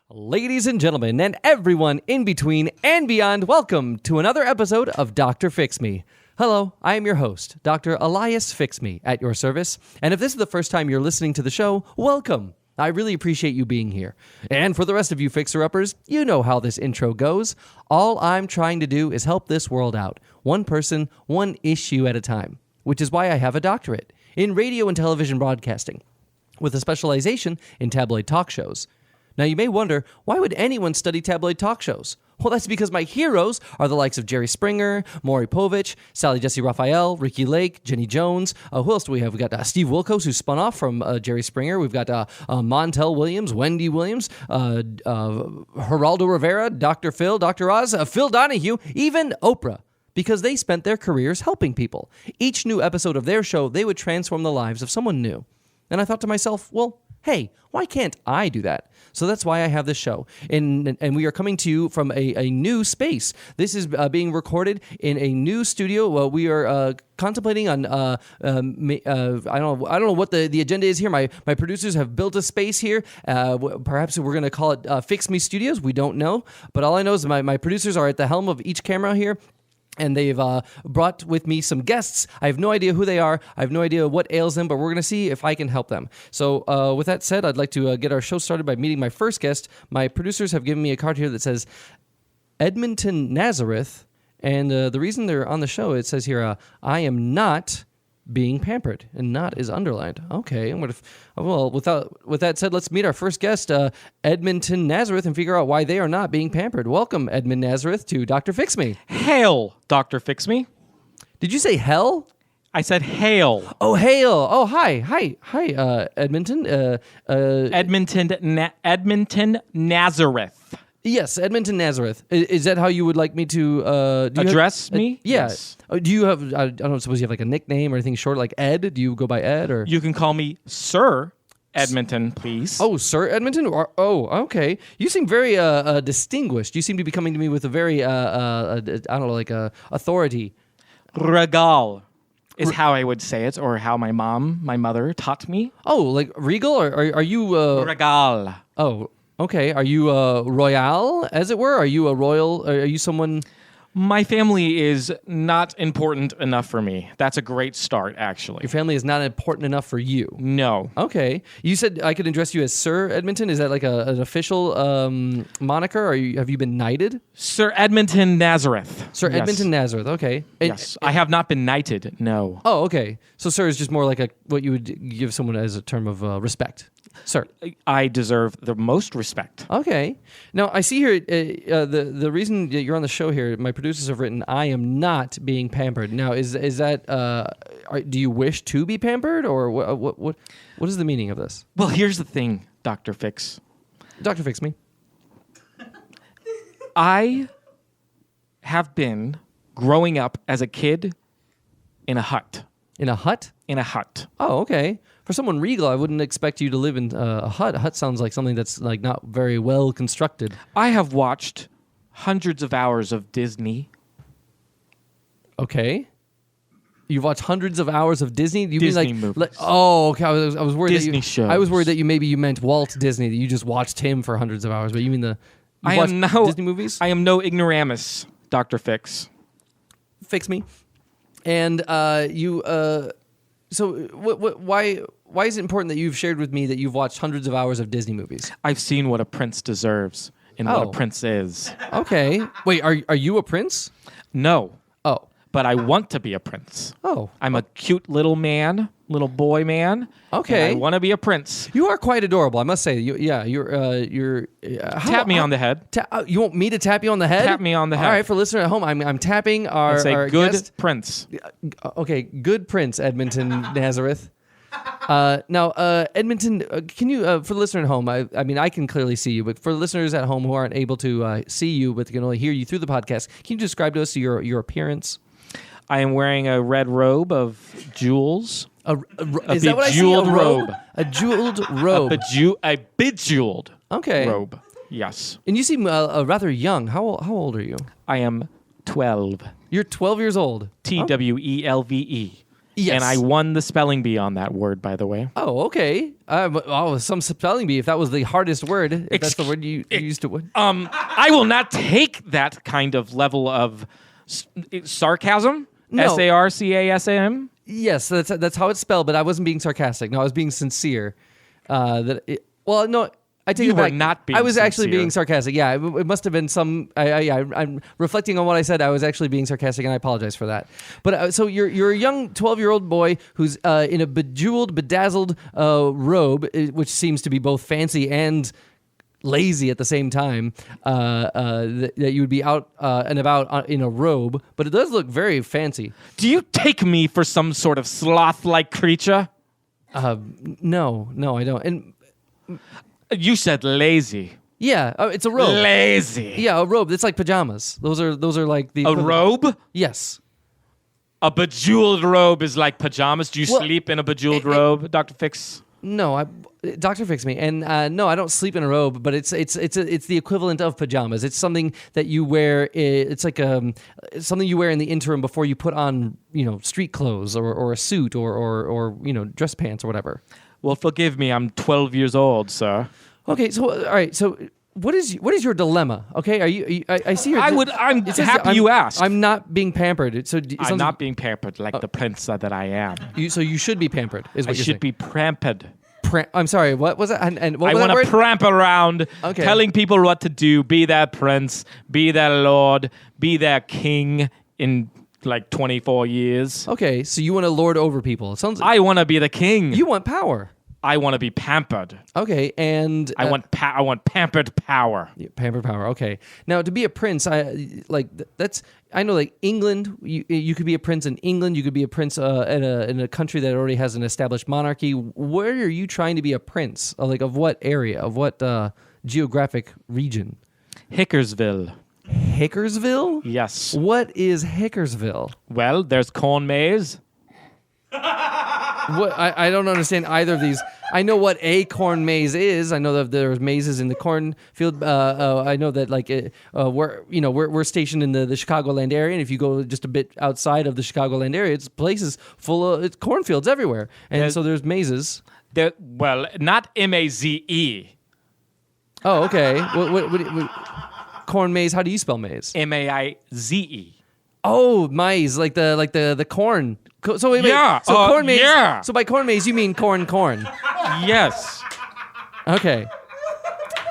Ladies and gentlemen, and everyone in between and beyond, welcome to another episode of Dr. Fix Me. Hello, I am your host, Dr. Elias Fix Me, at your service. And if this is the first time you're listening to the show, welcome. I really appreciate you being here. And for the rest of you fixer-uppers, you know how this intro goes. All I'm trying to do is help this world out, one person, one issue at a time, which is why I have a doctorate in radio and television broadcasting, with a specialization in tabloid talk shows. Now, you may wonder, why would anyone study tabloid talk shows? Well, that's because my heroes are the likes of Jerry Springer, Maury Povich, Sally Jesse Raphael, Ricky Lake, Jenny Jones. Who else do we have? We've got Steve Wilkos, who spun off from Jerry Springer. We've got Montel Williams, Wendy Williams, Geraldo Rivera, Dr. Phil, Dr. Oz, Phil Donahue, even Oprah, because they spent their careers helping people. Each new episode of their show, they would transform the lives of someone new. And I thought to myself, well, hey, why can't I do that? So that's why I have this show. And we are coming to you from a new space. This is being recorded in a new studio. We are contemplating on, I don't know what the agenda is here. My producers have built a space here. Perhaps we're going to call it Fix Me Studios. We don't know. But all I know is my producers are at the helm of each camera here. And they've brought with me some guests. I have no idea who they are. I have no idea what ails them, but we're going to see if I can help them. So with that said, I'd like to get our show started by meeting my first guest. My producers have given me a card here that says Edminton, Nazareth. And the reason they're on the show, it says here, I am not being pampered, and not is underlined. Okay, well, with that said, let's meet our first guest, Edminton, Nazareth, and figure out why they are not being pampered. Welcome, Edmund Nazareth, to Dr. Fix Me. Hail, Dr. Fix Me. Did you say hell? I said hail. Oh, hail. Oh, hi, Edmonton. Edminton, Nazareth. Yes, Edminton, Nazareth. Is that how you would like me to address me? Yes. Do you have? I don't suppose you have like a nickname or anything short, like Ed? Do you go by Ed or? You can call me Sir Edminton, please. Oh, Sir Edminton. Okay. You seem very distinguished. You seem to be coming to me with a very I don't know, like authority. Regal is how I would say it, or how my mother taught me. Oh, like regal, or are you Regal? Oh. Okay, are you royal, as it were? Are you a royal? Are you someone? My family is not important enough for me. That's a great start, actually. Your family is not important enough for you? No. Okay. You said I could address you as Sir Edminton? Is that like an official moniker? Have you been knighted? Sir Edminton Nazareth. Sir Yes. Edminton Nazareth, okay. Yes, I have not been knighted, no. Oh, okay. So Sir is just more like what you would give someone as a term of respect. Sir. I deserve the most respect. Okay. Now, I see here, the reason that you're on the show here, my producers have written, I am not being pampered. Now, is that, do you wish to be pampered, or what is the meaning of this? Well, here's the thing, Dr. Fix. Dr. Fix Me. I have been growing up as a kid in a hut. In a hut? In a hut. Oh, okay. For someone regal, I wouldn't expect you to live in a hut. A hut sounds like something that's like not very well constructed. I have watched hundreds of hours of Disney. Okay. You've watched hundreds of hours of Disney? Do you Disney mean movies. Oh, okay. I was worried Disney that you, shows. I was worried that you meant Walt Disney, that you just watched him for hundreds of hours, but you mean Disney movies? I am no ignoramus, Dr. Fix. Fix me. And so why is it important that you've shared with me that you've watched hundreds of hours of Disney movies? I've seen what a prince deserves and what a prince is. Okay. Wait, are you a prince? No. Oh. But I want to be a prince. Oh. I'm a cute little boy man. Okay. And I want to be a prince. You are quite adorable, I must say. You're Tap me on the head. You want me to tap you on the head? Tap me on the head. All right, for listener at home, I'm tapping our good guest. prince. Okay, good prince, Edminton Nazareth. Now, Edminton, can you, for the listener at home, I mean, I can clearly see you, but for listeners at home who aren't able to see you, but can only hear you through the podcast, can you describe to us your appearance? I am wearing a red robe of jewels. Is that what I see? Bejeweled robe. A jeweled robe. A bejeweled okay. robe. Yes. And you seem rather young. How old are you? I am 12. You're 12 years old. TWELVE. Yes. And I won the spelling bee on that word, by the way. Oh, okay. Some spelling bee. If that was the hardest word, if that's the word you used to win. I will not take that kind of level of sarcasm. No. SARCASM. Yes, that's how it's spelled. But I wasn't being sarcastic. No, I was being sincere. No. I take You it were back. not being I was actually sincere. being sarcastic. Yeah, it must have been some. I'm reflecting on what I said. I was actually being sarcastic, and I apologize for that. But so you're a young 12-year-old boy who's in a bejeweled, bedazzled robe, which seems to be both fancy and lazy at the same time. That you would be out and about in a robe, but it does look very fancy. Do you take me for some sort of sloth-like creature? No, I don't. And You said lazy. yeah, it's a robe. Lazy. Yeah, a robe. It's like pajamas. Those are like the A robe? Yes. A bejeweled robe is like pajamas. Do you Well, sleep in a bejeweled robe, Dr. Fix? No, Doctor Fix Me, and no, I don't sleep in a robe, but it's the equivalent of pajamas. It's something that you wear. It's like something you wear in the interim before you put on street clothes or a suit or dress pants or whatever. Well, forgive me. I'm 12 years old, sir. Okay, so all right, so what is your dilemma? Okay, I see your. I'm happy you asked. I'm not being pampered. I'm not being pampered like the prince that I am. So you should be pampered. Is I what you're should saying. be pampered. I'm sorry. What was it? And what I was want that to word? pramp around, Okay. telling people what to do, be their prince, be their lord, be their king in like 24 years. Okay, so you want to lord over people. It sounds. I want to be the king. You want power. I want to be pampered. Okay, and I want pampered power. yeah, pampered power. Okay, now to be a prince, I know like England. You could be a prince in England. You could be a prince in a country that already has an established monarchy. Where are you trying to be a prince? Like of what area? Of what geographic region? Hickersville. Hickersville? Yes. What is Hickersville? Well, there's corn maze. What I don't understand either of these. I know what a corn maze is. I know that there's mazes in the cornfield. I know that we're stationed in the Chicagoland area, and if you go just a bit outside of the Chicagoland area, it's places full of cornfields everywhere, and so there's mazes. Not M-A-Z-E. Oh, okay. What corn maze? How do you spell maze? M-A-I-Z-E. Oh, maze, like the corn. So wait. Yeah. So corn maze. Yeah. So by corn maze, you mean corn. Yes. Okay.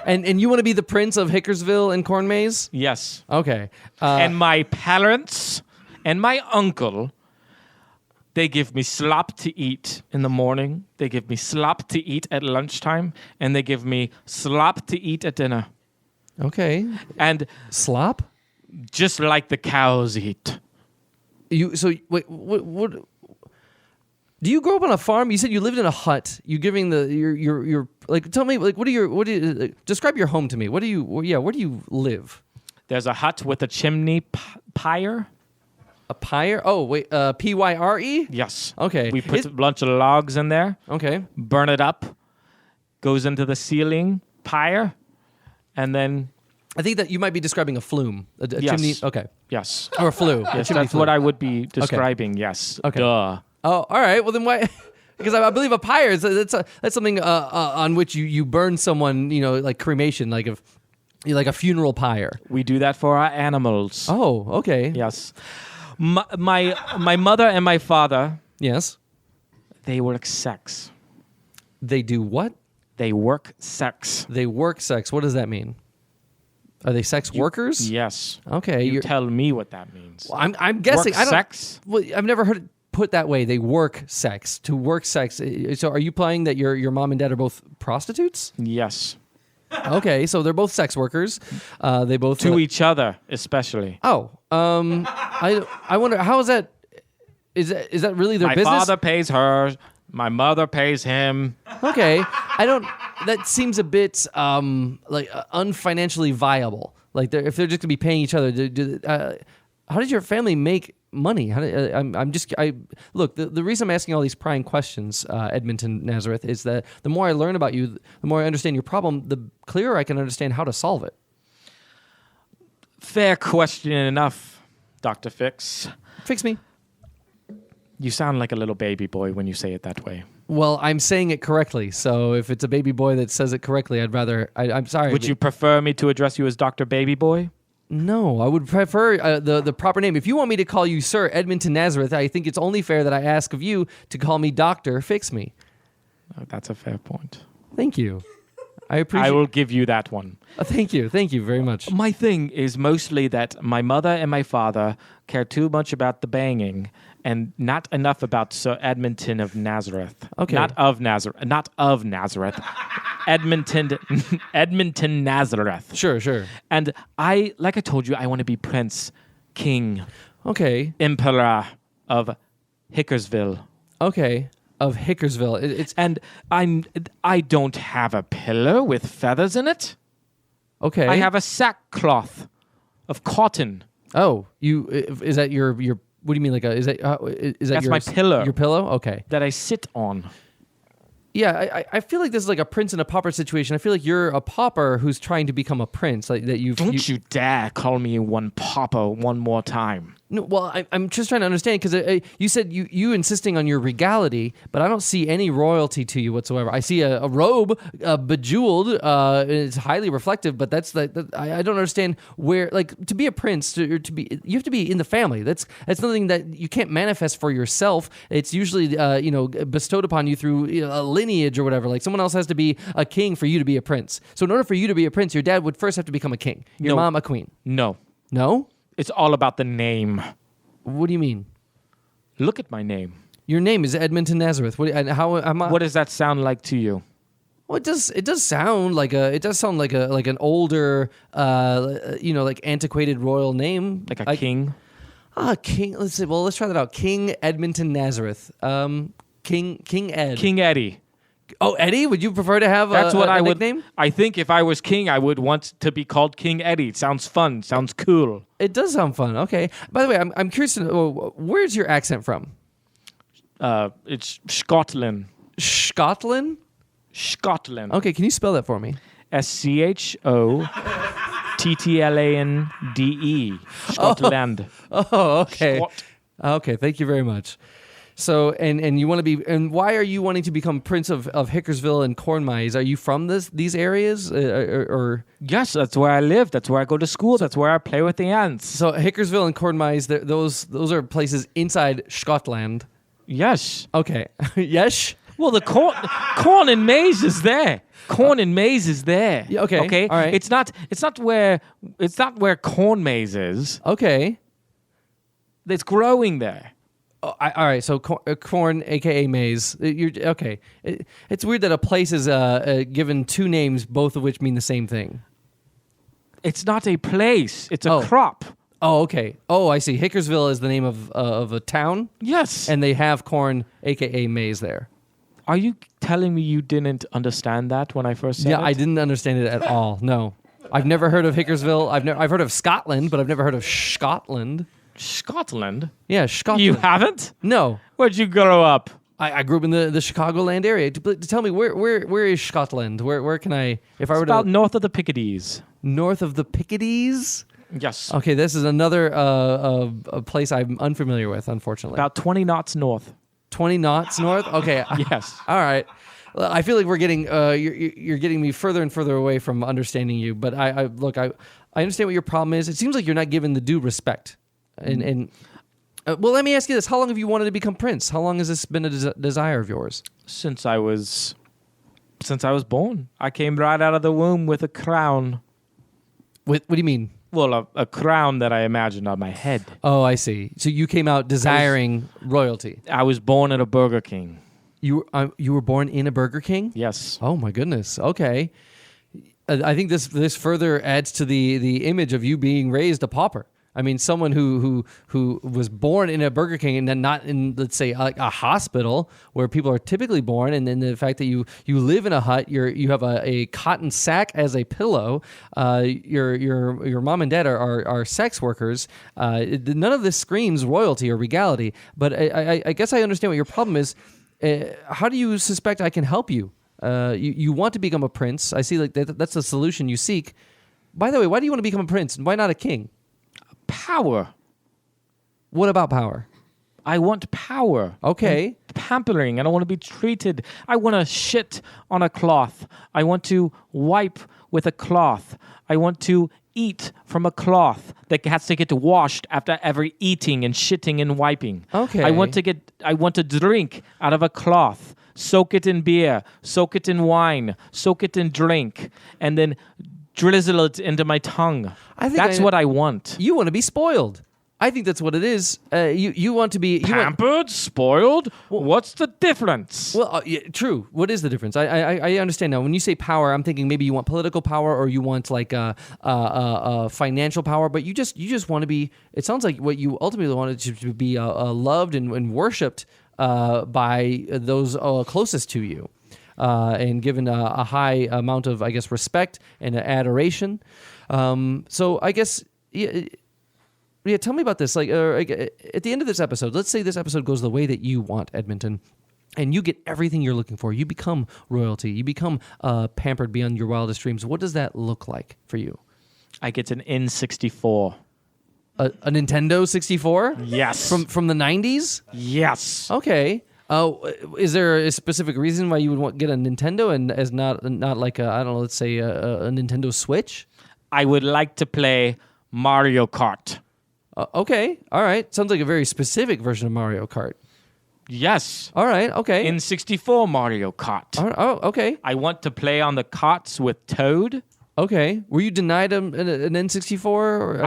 And you want to be the prince of Hickersville and corn maze? Yes. Okay. And my parents and my uncle, they give me slop to eat in the morning. They give me slop to eat at lunchtime. And they give me slop to eat at dinner. Okay. And Slop? just like the cows eat. Wait, what do you grow up on a farm? You said you lived in a hut. You giving your like tell me like describe your home to me. Where do you live? There's a hut with a chimney pyre. A pyre? Oh, wait, Pyre? Yes. Okay. We put a bunch of logs in there, Okay. burn it up, goes into the ceiling pyre, and then I think that you might be describing a flume. A Yes. chimney. Okay. yes. Or a flue. a Yes, chimney that's flue. what I would be describing. Yes. Okay. Duh. Oh, all right. Well, then why? Because I believe a pyre is that's something on which you burn someone, like cremation, like a funeral pyre. We do that for our animals. Oh, okay. Yes. My mother and my father, Yes. they work sex. They do what? They work sex. They work sex. What does that mean? Are they sex workers? Yes. Okay. You tell me what that means. I'm guessing. Work I don't. sex? Well, I've never heard it put that way. They work sex. To work sex. So, are you implying that your mom and dad are both prostitutes? Yes. Okay, so they're both sex workers. They both To each other, especially. Oh, I wonder how is that? Is that really their My business? father pays her. My mother pays him. Okay, I don't. That seems a bit unfinancially viable. Like if they're just gonna be paying each other, how did your family make money? Look. The reason I'm asking all these prying questions, Edminton, Nazareth, is that the more I learn about you, the more I understand your problem, the clearer I can understand how to solve it. Fair question enough, Dr. Fix. Fix me. You sound like a little baby boy when you say it that way. Well, I'm saying it correctly. So if it's a baby boy that says it correctly, I'd rather. I'm sorry. Would you prefer me to address you as Dr. Baby Boy? No, I would prefer the proper name. If you want me to call you Sir Edminton Nazareth, I think it's only fair that I ask of you to call me Dr. Fix Me. Oh, that's a fair point. Thank you. I appreciate. I will give you that one. Thank you very much. My thing is mostly that my mother and my father care too much about the banging and not enough about Sir Edmonton of Nazareth. Okay. Not of Nazareth. Edmonton, Nazareth. Sure. And like I told you, I want to be Prince, King, Okay. Emperor of Hickersville. Okay. Of Hickersville. And I don't have a pillow with feathers in it. Okay. I have a sackcloth of cotton. Oh, is that your? What do you mean? Is that That's my pillow. Your pillow? Okay. That I sit on. Yeah, I feel like this is like a prince and a pauper situation. I feel like you're a pauper who's trying to become a prince. Like that Don't you dare call me one pauper one more time. No, well, I'm just trying to understand because you said you insisting on your regality, but I don't see any royalty to you whatsoever. I see a robe, bejeweled, it's highly reflective, but that's I don't understand where, like, to be a prince, you have to be in the family. That's something that you can't manifest for yourself. It's usually bestowed upon you through a lineage or whatever. Like someone else has to be a king for you to be a prince. So in order for you to be a prince, your dad would first have to become a king. Your mom a queen. No. No? It's all about the name. What do you mean? Look at my name. Your name is Edminton Nazareth. What does that sound like to you? Well, it does sound like an older, like antiquated royal name, Like a king? King. Let's see. Well, let's try that out. King Edminton Nazareth. King Ed. King Eddie. Oh, Eddie? Would you prefer to have a nickname? I think if I was king, I would want to be called King Eddie. It sounds fun. Sounds cool. It does sound fun. Okay. By the way, I'm curious to know, where's your accent from? It's Scotland. Scotland? Scotland. Okay, can you spell that for me? SCHOTTLANDE. Scotland. Oh, okay. Scot. Okay, thank you very much. So, and you want to be, and why are you wanting to become Prince of Hickersville and Cornmeis? Are you from these areas, or? Yes, that's where I live. That's where I go to school. That's where I play with the ants. So Hickersville and Cornmeis, those are places inside Scotland. Yes. Okay. Yes. Well, the corn and maize is there. Corn and maize is there. Yeah, okay. Okay. All right. It's not where corn maize is. Okay. It's growing there. All right, so corn, aka maize. You're okay. It's weird that a place is given two names, both of which mean the same thing. It's not a place. It's a crop. Oh, okay. Oh, I see. Hickersville is the name of a town. Yes. And they have corn, aka maize, there. Are you telling me you didn't understand that when I first said it? Yeah, I didn't understand it at all. No, I've never heard of Hickersville. I've heard of Scotland, but I've never heard of Scotland. Scotland? Yeah, Scotland. You haven't? No. Where'd you grow up? I grew up in the Chicagoland area. Tell me, where is Scotland? Where can I, if I were about to... north of the Pickadees. North of the Pickadees? Yes. Okay, this is another a place I'm unfamiliar with, unfortunately. About 20 knots north. 20 knots north? Okay. Yes. All right. Well, I feel like we're getting you're getting me further and further away from understanding you. But I understand what your problem is. It seems like you're not given the due respect. And well, let me ask you this: how long have you wanted to become prince? How long has this been a desire of yours? Since I was born, I came right out of the womb with a crown. What do you mean? Well, a crown that I imagined on my head. Oh, I see. So you came out desiring royalty. I was born at a Burger King. You were born in a Burger King? Yes. Oh my goodness. Okay. I think this further adds to the image of you being raised a pauper. I mean, someone who was born in a Burger King and then not in, let's say, a hospital where people are typically born, and then the fact that you live in a hut, you have a cotton sack as a pillow. Your mom and dad are sex workers. None of this screams royalty or regality. But I guess I understand what your problem is. How do you suspect I can help you? You want to become a prince. I see, like that's the solution you seek. By the way, why do you want to become a prince and why not a king? Power. What about power? I want power. Okay. And pampering. I don't want to be treated. I want to shit on a cloth. I want to wipe with a cloth. I want to eat from a cloth that has to get washed after every eating and shitting and wiping. Okay. I want to drink out of a cloth. Soak it in beer, soak it in wine, soak it in drink, and then drizzle it into my tongue. That's what I want. You want to be spoiled. I think that's what it is. You want to be Pampered, spoiled. What's the difference? Well, yeah, true. What is the difference? I understand now. When you say power, I'm thinking maybe you want political power or you want like financial power, but you just want to be. It sounds like what you ultimately wanted to be loved and worshipped by those closest to you, and given a high amount of, I guess, respect and adoration. So I guess. Yeah, tell me about this. Like at the end of this episode, let's say this episode goes the way that you want, Edminton, and you get everything you're looking for. You become royalty. You become pampered beyond your wildest dreams. What does that look like for you? I get an N64. A Nintendo 64? Yes. From the 90s? Yes. Okay. Is there a specific reason why you would get a Nintendo and as not like I don't know, let's say a Nintendo Switch? I would like to play Mario Kart. Okay. All right. Sounds like a very specific version of Mario Kart. Yes. All right. Okay. N64 Mario Kart. Oh, okay. I want to play on the carts with Toad. Okay. Were you denied an N64? Or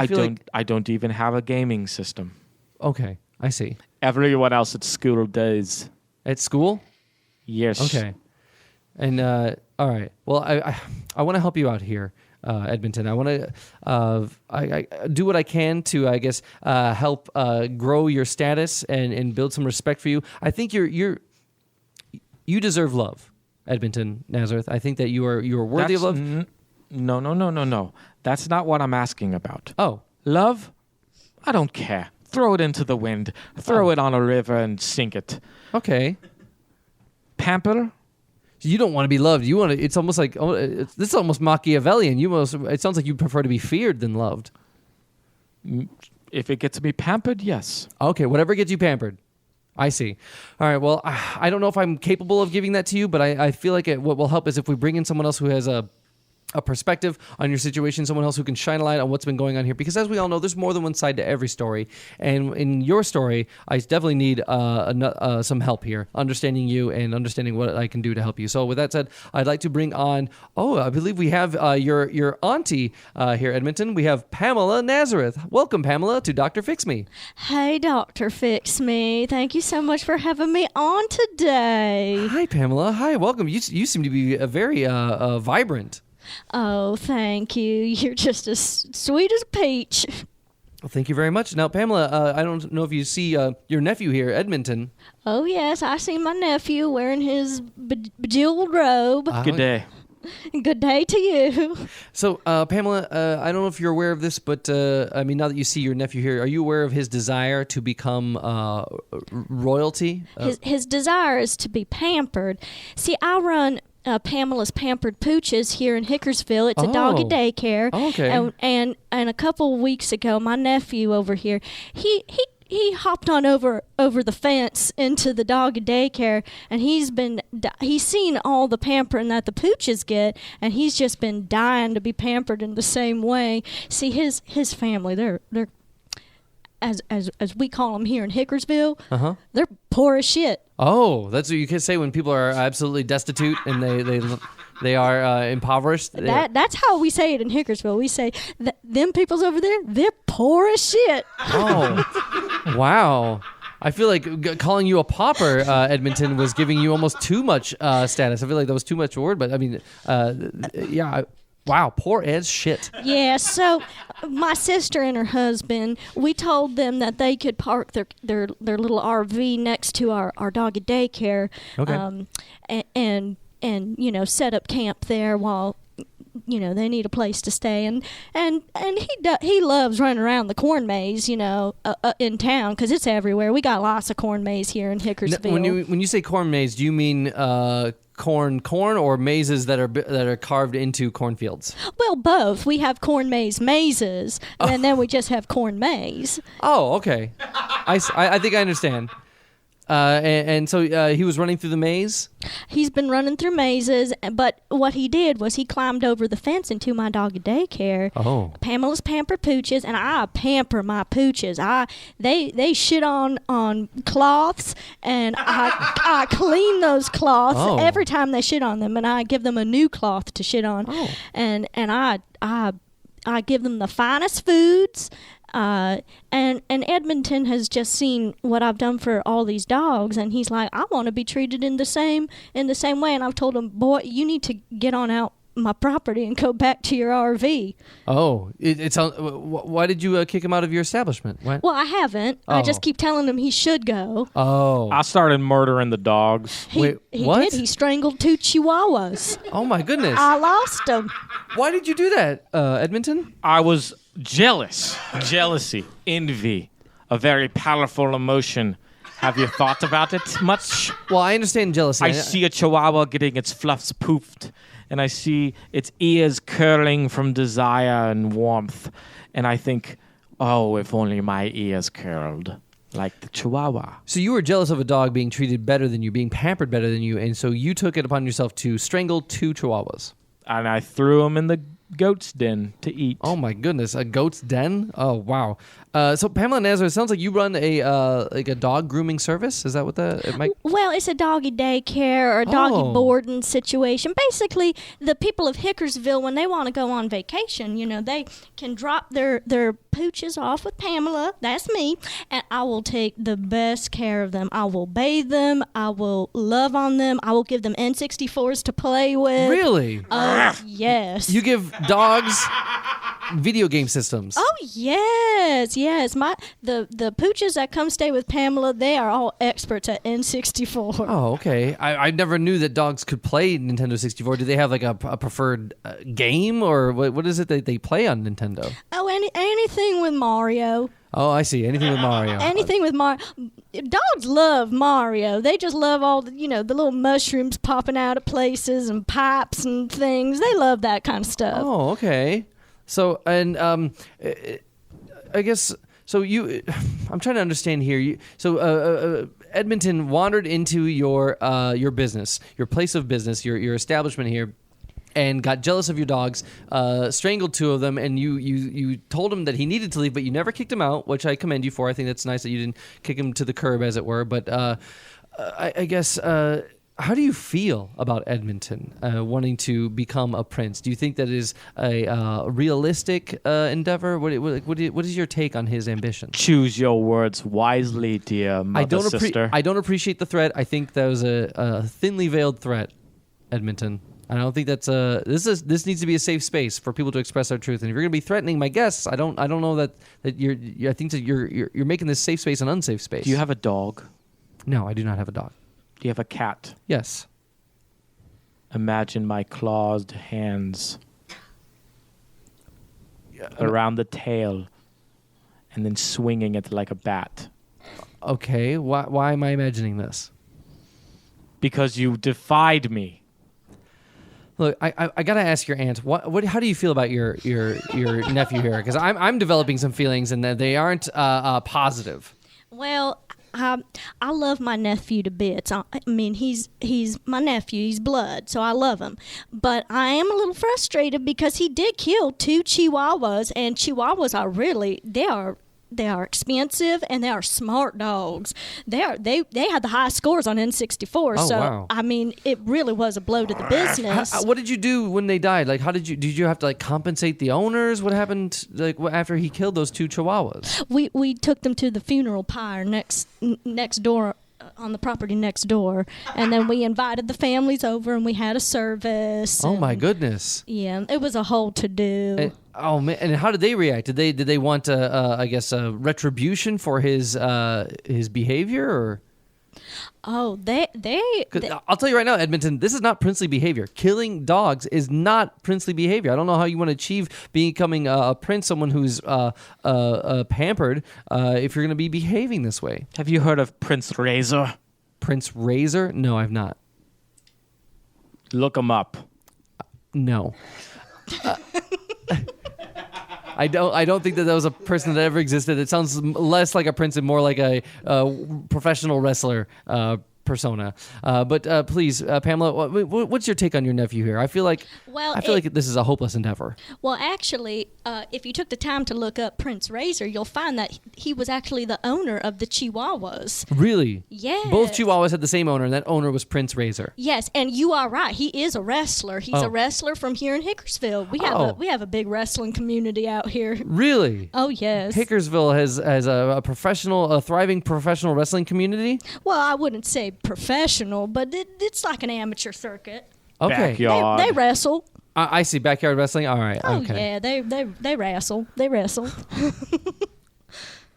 I don't even have a gaming system. Okay. I see. Everyone else at school does. At school? Yes. Okay. And all right. Well, I want to help you out here. Edminton, I want to I do what I can to, I guess, help grow your status and build some respect for you. I think you deserve love, Edminton, Nazareth. I think that you are worthy of love. No. That's not what I'm asking about. Oh, love? I don't care. Throw it into the wind. Throw it on a river and sink it. Okay. Pamper? You don't want to be loved. You want to. It's almost like this is almost Machiavellian. It sounds like you prefer to be feared than loved. If it gets me pampered, yes. Okay, whatever gets you pampered. I see. All right. Well, I don't know if I'm capable of giving that to you, but I feel like what will help is if we bring in someone else who has a perspective on your situation, someone else who can shine a light on what's been going on here. Because as we all know, there's more than one side to every story. And in your story, I definitely need some help here, understanding you and understanding what I can do to help you. So with that said, I'd like to bring on, I believe we have your auntie here, Edminton. We have Pamela Nazareth. Welcome, Pamela, to Dr. Fix Me. Hey, Dr. Fix Me. Thank you so much for having me on today. Hi, Pamela. Hi, welcome. You seem to be very vibrant. Oh, thank you. You're just as sweet as a peach. Well, thank you very much. Now, Pamela, I don't know if you see your nephew here, Edminton. Oh, yes. I see my nephew wearing his bejeweled robe. Good day. Good day to you. So, Pamela, I don't know if you're aware of this, but I mean, now that you see your nephew here, are you aware of his desire to become royalty? His desire is to be pampered. See, I run Pamela's Pampered Pooches here in Hickorsville. It's a doggy daycare. Oh, okay. And a couple of weeks ago, my nephew over here, he hopped on over the fence into the doggy daycare, and he's seen all the pampering that the pooches get, and he's just been dying to be pampered in the same way. See, his family, they're as we call them here in Hickorsville, they're poor as shit. Oh, that's what you can say when people are absolutely destitute and they are impoverished. That's how we say it in Hickorsville. We say them people's over there, they're poor as shit. Oh, wow. I feel like calling you a pauper, Edminton, was giving you almost too much status. I feel like that was too much word, but I mean, yeah. Wow, poor as shit. Yeah, so my sister and her husband, we told them that they could park their little RV next to our doggy daycare, okay. and set up camp there while they need a place to stay, and he loves running around the corn maze, in town, because it's everywhere. We got lots of corn maze here in Hickorsville. When you say corn maze, do you mean corn or mazes that are carved into cornfields? Well, both. We have corn maze mazes, and then we just have corn maze. Oh, okay. I think I understand. And so he was running through the maze? He's been running through mazes, but what he did was he climbed over the fence into my doggy daycare. Oh. Pamela's Pampered Pooches, and I pamper my pooches. They shit on cloths, and I clean those cloths every time they shit on them, and I give them a new cloth to shit on. Oh. And I give them the finest foods. And Edminton has just seen what I've done for all these dogs, and he's like, I want to be treated in the same way. And I've told him, boy, you need to get on out my property and go back to your RV. Oh, why did you kick him out of your establishment? What? Well, I haven't. I just keep telling him he should go. Oh, I started murdering the dogs. He what? did. He strangled 2 chihuahuas. Oh my goodness! I lost them. Why did you do that, Edminton? I was jealous. Jealousy, envy, a very powerful emotion. Have you thought about it much? Well, I understand jealousy. I see a chihuahua getting its fluffs poofed, and I see its ears curling from desire and warmth, and I think, oh, if only my ears curled like the chihuahua. So you were jealous of a dog being treated better than you, being pampered better than you, and so you took it upon yourself to strangle 2 chihuahuas. And I threw them in the goat's den to eat. Oh my goodness, a goat's den? Oh wow. So Pamela Nazareth, sounds like you run a dog grooming service. Is that what it might? Well, it's a doggy daycare or a doggy boarding situation. Basically, the people of Hickorsville, when they want to go on vacation, they can drop their pooches off with Pamela. That's me, and I will take the best care of them. I will bathe them. I will love on them. I will give them N64s to play with. Really? Yes. You give dogs video game systems. Oh yes. The pooches that come stay with Pamela, they are all experts at N64. Oh, okay. I never knew that dogs could play Nintendo 64. Do they have like a preferred game, or what is it that they play on Nintendo? Oh, anything with Mario. Oh, I see. Anything with Mario. Anything with Mario. Dogs love Mario. They just love all the little mushrooms popping out of places and pipes and things. They love that kind of stuff. Oh, okay. So, and I guess, so I'm trying to understand here. Edminton wandered into your business, your place of business, your establishment here, and got jealous of your dogs, strangled 2 of them, and you told him that he needed to leave, but you never kicked him out, which I commend you for. I think that's nice that you didn't kick him to the curb, as it were. But I guess, how do you feel about Edminton wanting to become a prince? Do you think that is a realistic endeavor? What is your take on his ambition? Choose your words wisely, dear sister. I don't appreciate the threat. I think that was a thinly veiled threat, Edminton. I don't think that's this needs to be a safe space for people to express their truth. And if you're going to be threatening my guests, I don't know that I think that you're making this safe space an unsafe space. Do you have a dog? No, I do not have a dog. Do you have a cat? Yes. Imagine my clawed hands around the tail and then swinging it like a bat. Okay, why am I imagining this? Because you defied me. Look, I gotta ask your aunt. How do you feel about your nephew here? Because I'm developing some feelings, and they aren't positive. Well, I love my nephew to bits. I mean, he's my nephew. He's blood, so I love him. But I am a little frustrated because he did kill 2 chihuahuas, and chihuahuas they are expensive, and they are smart dogs. They had the highest scores on N64. Oh, so wow. I mean, it really was a blow to the business. What did you do when they died? Like, did you have to compensate the owners? What happened after he killed those 2 chihuahuas? We took them to the funeral pyre next door. On the property next door, and then we invited the families over, and we had a service. Oh my goodness! Yeah, it was a whole to-do. Oh man! And how did they react? Did they want I guess retribution for his behavior, or? Oh, they 'Cause I'll tell you right now, Edminton, this is not princely behavior. Killing dogs is not princely behavior. I don't know how you want to achieve becoming a prince, someone who's pampered, if you're going to be behaving this way. Have you heard of Prince Razor? Prince Razor? No, I've not. Look him up. No. I don't think that was a person that ever existed. It sounds less like a prince and more like a professional wrestler persona. But please, Pamela, what's your take on your nephew here? I feel like this is a hopeless endeavor. Well, actually, if you took the time to look up Prince Razor, you'll find that he was actually the owner of the Chihuahuas. Really? Yes. Both Chihuahuas had the same owner, and that owner was Prince Razor. Yes, and you are right. He is a wrestler. He's a wrestler from here in Hickorsville. We have a big wrestling community out here. Really? Oh yes. Hickorsville has a thriving professional wrestling community. Well, I wouldn't say professional, but it's like an amateur circuit. Okay. Backyard. They wrestle. I see backyard wrestling. All right. Oh okay. yeah, they wrestle. They wrestle.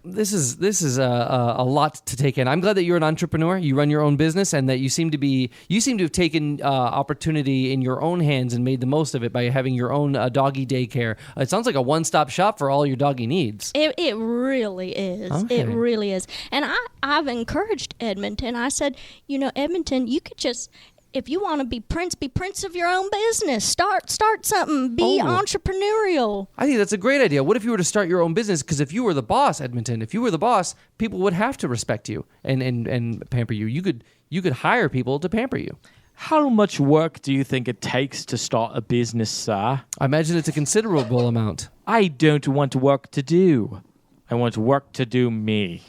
This is a lot to take in. I'm glad that you're an entrepreneur. You run your own business, and that you seem to have taken opportunity in your own hands and made the most of it by having your own doggy daycare. It sounds like a one-stop shop for all your doggy needs. It really is. Okay. It really is. And I've encouraged Edmonton. I said, Edmonton, you could just, if you want to be prince of your own business. Start something. Be entrepreneurial. I think that's a great idea. What if you were to start your own business? Because if you were the boss, Edmonton, people would have to respect you and pamper you. You could hire people to pamper you. How much work do you think it takes to start a business, sir? I imagine it's a considerable amount. I don't want work to do. I want work to do me.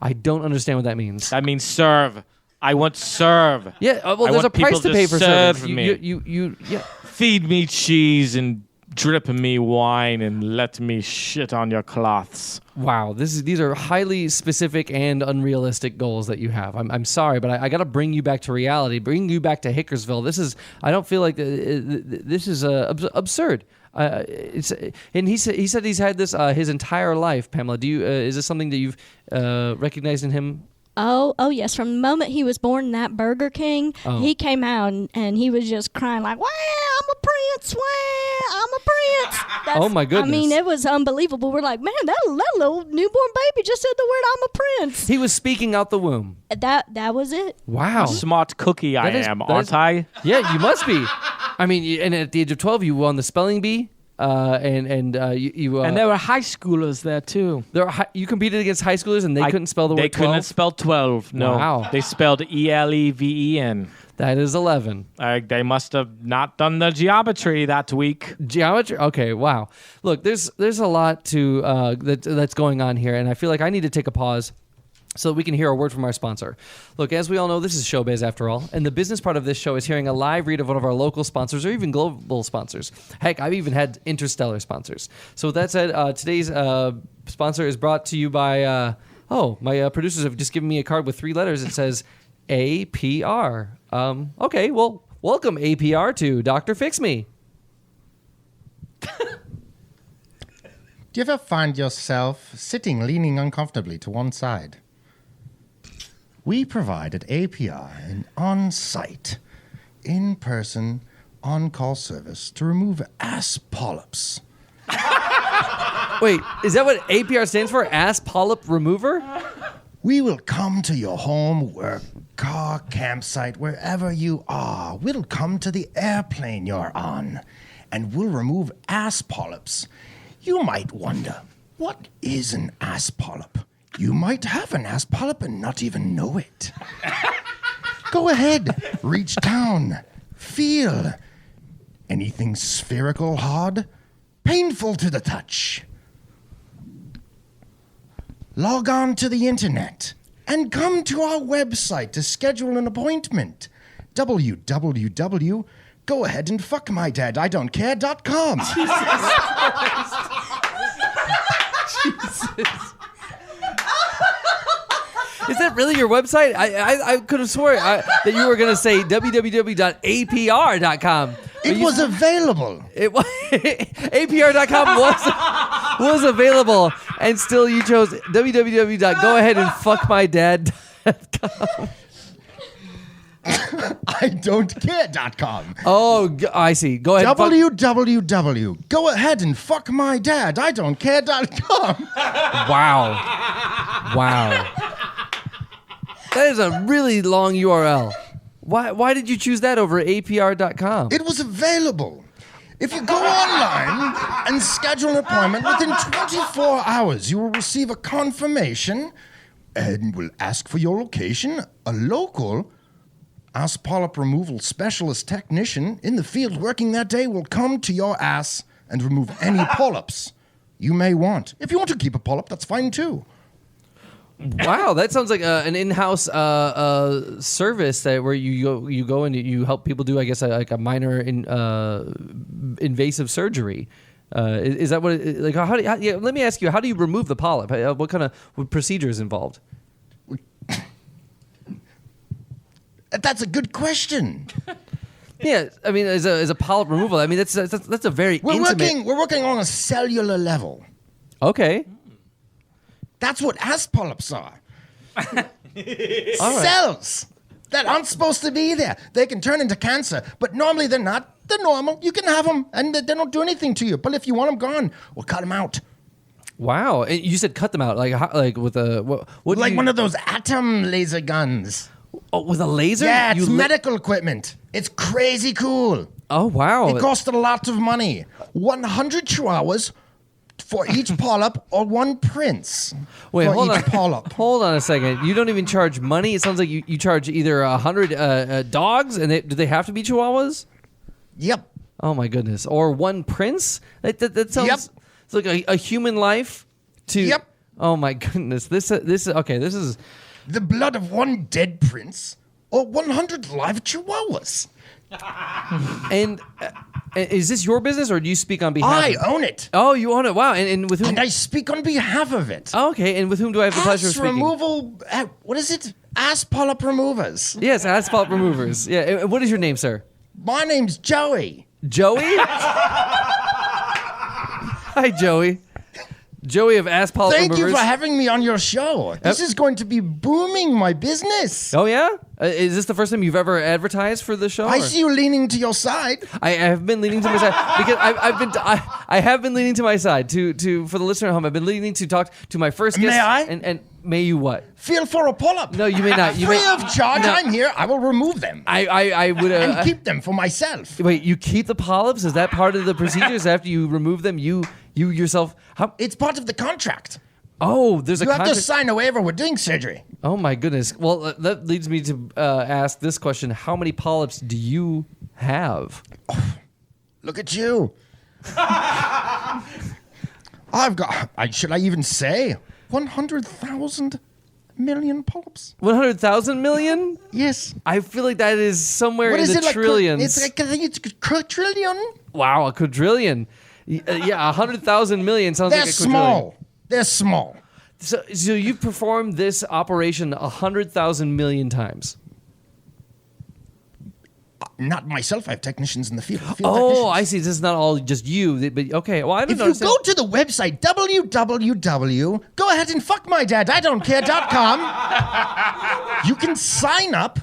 I don't understand what that means. That means serve. I want serve. Yeah, well, there's a price to pay for service. Yeah. Feed me cheese and drip me wine and let me shit on your cloths. Wow, these are highly specific and unrealistic goals that you have. I'm sorry, but I got to bring you back to reality, bring you back to Hickorsville. I don't feel like this is absurd. And he said he's had this his entire life. Pamela, is this something that you've recognized in him? Oh yes. From the moment he was born in that Burger King, he came out and he was just crying like, "Wow, I'm a prince! Wow, I'm a prince!" Oh my goodness! I mean, it was unbelievable. We're like, man, that little newborn baby just said the word, "I'm a prince." He was speaking out the womb. That was it. Wow! Smart cookie aren't I? Yeah, you must be. I mean, and at the age of 12, you won the spelling bee. And there were high schoolers there too. You competed against high schoolers, and they couldn't spell the word 12? They couldn't spell 12. No, wow. They spelled ELEVEN. That is 11. They must have not done the geometry that week. Geometry? Okay, wow. Look, there's a lot to that's going on here, and I feel like I need to take a pause so that we can hear a word from our sponsor. Look, as we all know, this is Showbiz after all, and the business part of this show is hearing a live read of one of our local sponsors or even global sponsors. Heck, I've even had interstellar sponsors. So with that said, today's sponsor is brought to you by, my producers have just given me a card with 3 letters. It says APR. Okay, well, welcome APR to Dr. Fix Me. Do you ever find yourself sitting, leaning uncomfortably to one side? We provide at APR an on-site, in-person, on-call service to remove ass polyps. Wait, is that what APR stands for? Ass polyp remover? We will come to your home, work, car, campsite, wherever you are. We'll come to the airplane you're on, and we'll remove ass polyps. You might wonder, what is an ass polyp? You might have an ass polyp and not even know it. Go ahead, reach down, feel. Anything spherical, hard, painful to the touch. Log on to the internet and come to our website to schedule an appointment. www.goaheadandfuckmydadidon'tcare.com. Jesus. Is that really your website? I could have sworn that you were going to say www.apr.com. It was available. APR.com was available, and still you chose www.goaheadandfuckmydad.com. idon'tcare.com. Oh, I see. Go ahead. www. Go ahead and fuck my dad. idon'tcare.com. Wow. That is a really long URL. Why did you choose that over apr.com? It was available. If you go online and schedule an appointment, within 24 hours, you will receive a confirmation and will ask for your location. A local ass polyp removal specialist technician in the field working that day will come to your ass and remove any polyps you may want. If you want to keep a polyp, that's fine too. Wow, that sounds like an in-house service where you go and you help people do, I guess, like a minor invasive surgery. Is that what? Let me ask you, how do you remove the polyp? What kind of procedure is involved? That's a good question. Yeah, I mean, as a polyp removal, I mean that's a very intimate. We're working on a cellular level. Okay. That's what ass polyps are. All right. Cells that aren't supposed to be there. They can turn into cancer, but normally they're not. They're normal. You can have them, and they don't do anything to you. But if you want them gone, we'll cut them out. Wow, and you said cut them out, like with a what? One of those atom laser guns. Oh, with a laser? Yeah, it's medical equipment. It's crazy cool. Oh wow! It costed a lot of money. 100 chihuahuas for each polyp, or one prince. Wait, for hold each on. polyp. Hold on a second. You don't even charge money. It sounds like you charge either 100 dogs, and do they have to be chihuahuas? Yep. Oh my goodness! Or one prince? That sounds Yep. it's like a human life. Yep. Oh my goodness! This okay. This is the blood of one dead prince, or 100 live chihuahuas. and is this your business, or do you speak on behalf? I own it. Oh, you own it! Wow! And with whom? And I speak on behalf of it. Oh, okay, and with whom do I have the pleasure of Ass speaking? removal. What is it? Ass polyp removers. Yes, ass polyp removers. Yeah. What is your name, sir? My name's Joey. Joey? Hi, Joey. Joey of Ass Polyp Thank Removers. you for having me on your show. This is going to be booming my business. Oh, yeah? Is this the first time you've ever advertised for the show? I see you leaning to your side. I have been leaning to my side because I have been leaning to my side to for the listener at home. I've been leaning to talk to my first guest. May I? And may you what? Feel for a pull-up. No, you may not. You Free may, of charge. No. I'm here. I will remove them I would and keep them for myself. Wait, you keep the polyps? Is that part of the procedures? After you remove them, you yourself? It's part of the contract. Oh, there's a You have to contract. sign a waiver. We're doing surgery. Oh my goodness. Well, that leads me to ask this question: how many polyps do you have? Look at you. I've got. Should I even say 100,000 million polyps? 100,000 million? Yes. I feel like that is somewhere What in is the it? trillions. I think it's a quadrillion. Wow, a quadrillion. Yeah, 100,000 million sounds They're like a quadrillion. small. They're small. So you've performed this operation 100,000 million times. Not myself. I have technicians in the field. Oh, I see. This is not all just you. But okay, well, I don't If you understand. go to the website, go ahead and fuck my dad, idon'tcare.com, you can sign up,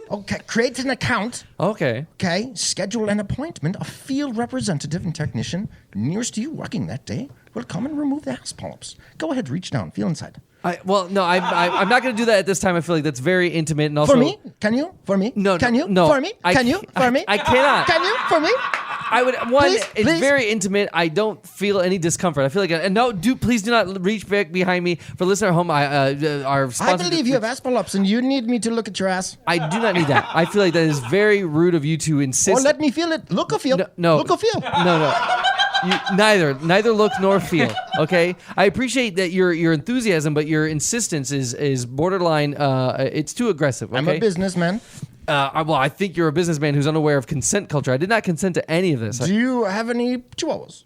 okay, create an account, Okay. okay, schedule an appointment. A field representative and technician nearest to you working that day will come and remove the ass polyps. Go ahead, reach down, feel inside. I'm not going to do that at this time. I feel like that's very intimate and also For me? Can you? For me? No, Can you? no. For me? Can you? For me? I cannot. Can you? For me? I would one. Please, It's please. very intimate. I don't feel any discomfort. I feel like and no, please do not reach back behind me. For listener at home, our I sponsor. believe you have ass polyps and you need me to look at your ass. I do not need that. I feel like that is very rude of you to insist. Or let me feel it. Look or feel. No. Look or feel. No. Neither look nor feel. Okay, I appreciate that your enthusiasm, but your insistence is borderline. It's too aggressive. Okay? I'm a businessman. Well, I think you're a businessman who's unaware of consent culture. I did not consent to any of this. Do you have any chihuahuas?